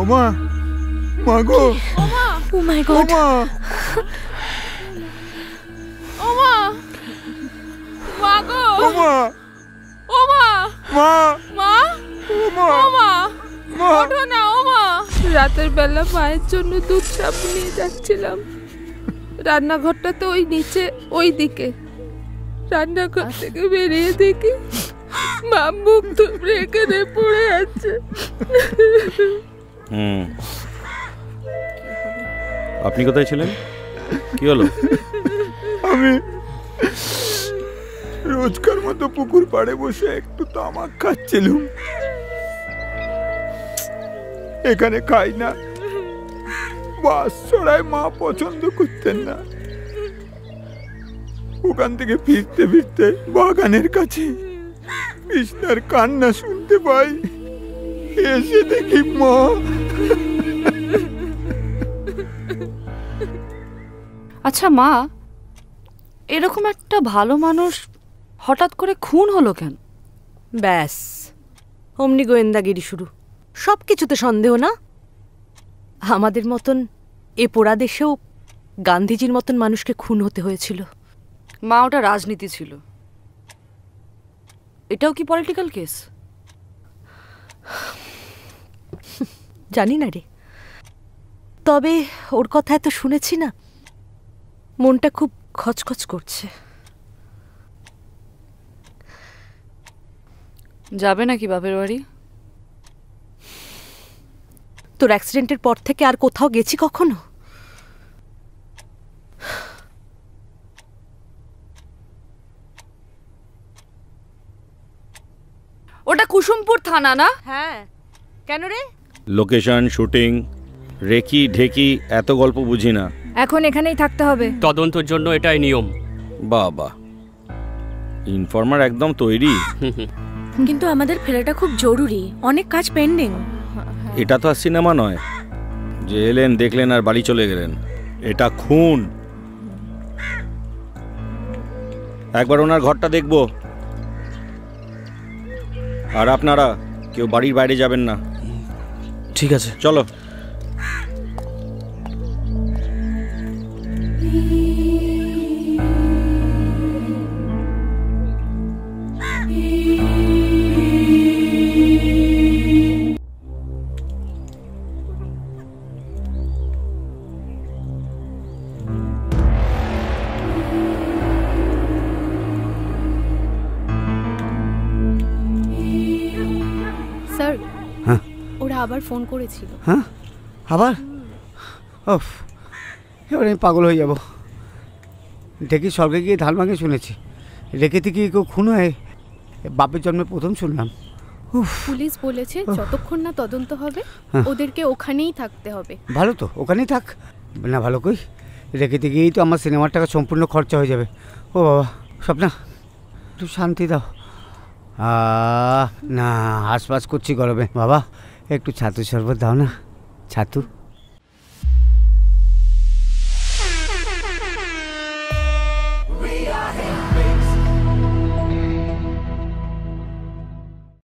ওমা, মা গো, ওমা, ও মাই গড, ওমা, ওমা, মা গো, ওমা, ওমা, মা, মা, ওমা, ওমা, মা, ওঠো না ওমা। রাতের বেলা মায়ের জন্য দুধ সাপ নিয়ে যাচ্ছিলাম, রান্নাঘরটা তো ওই নিচে ওই দিকে। রান্নাঘর থেকে বেরিয়ে দেখি মা মুখ থুবড়ে এখানে পড়ে আছে। আপনি কোথায় ছিলেন? কি হলো? আমি রোজকার মতো পুকুর পাড়ে বসে একটু তামাক খাচ্ছিলাম। এখানে খাই না, বাস ছড়ায় মা পছন্দ করতেন না। ওখান থেকে ফিরতে ফিরতে বাগানের কাছে কৃষ্ণার কান্না শুনতে পাই। এসে দেখি মা। আচ্ছা মা, এরকম একটা ভালো মানুষ হঠাৎ করে খুন হলো কেন? ব্যাস, অমনি গোয়েন্দাগিরি শুরু। সব কিছুতে সন্দেহ না? আমাদের মতন এ পোড়া দেশেও গান্ধীজির মতন মানুষকে খুন হতে হয়েছিল। মা, ওটা রাজনীতি ছিল, এটাও কি পলিটিক্যাল কেস? জানি না রে, তবে ওর কথা এত শুনেছি না, মনটা খুব খচখচ করছে। যাবে নাকি বাপের বাড়ি? তোর অ্যাক্সিডেন্টের পর থেকে আর কোথাও গেছি কখনো? ওটা কুসুমপুর থানা না? হ্যাঁ, কেন রে? লোকেশন, শুটিং, রেকি ঢেকি এত গল্প বুঝি না। এখন এখানেই থাকতে হবে, তদন্তের জন্য এটাই নিয়ম। বাবা, ইনফর্মার একদম তৈরি। কিন্তু আমাদের ফেরাটা খুব জরুরি, অনেক কাজ পেন্ডিং। এটা তো আর সিনেমা নয় যে এলেন দেখলেন আর বাড়ি চলে গেলেন। এটা খুন। একবার ওনার ঘরটা দেখব। আর আপনারা কেউ বাড়ির বাইরে যাবেন না। ঠিক আছে, চলো। স্যার, হ্যাঁ ওরা আবার ফোন করেছিল। হ্যাঁ, আবার? ওফ, এবার আমি পাগল হয়ে যাব। দেখি স্বর্গে গিয়ে ধান ভাঙে শুনেছি, রেখে থেকে কেউ খুন হয় বাপের জন্মে প্রথম শুনলাম। পুলিশ বলেছে যতক্ষণ না তদন্ত হবে ওদেরকে ওখানেই থাকতে হবে। ভালো তো, ওখানেই থাক না। ভালো কই, রেখে গিয়েই তো আমার সিনেমার টাকা সম্পূর্ণ খরচা হয়ে যাবে। ও বাবা, স্বপ্না একটু শান্তি দাও। না, হাসপাস করছি গরমে। বাবা একটু ছাতু শরবত দাও না, ছাতু।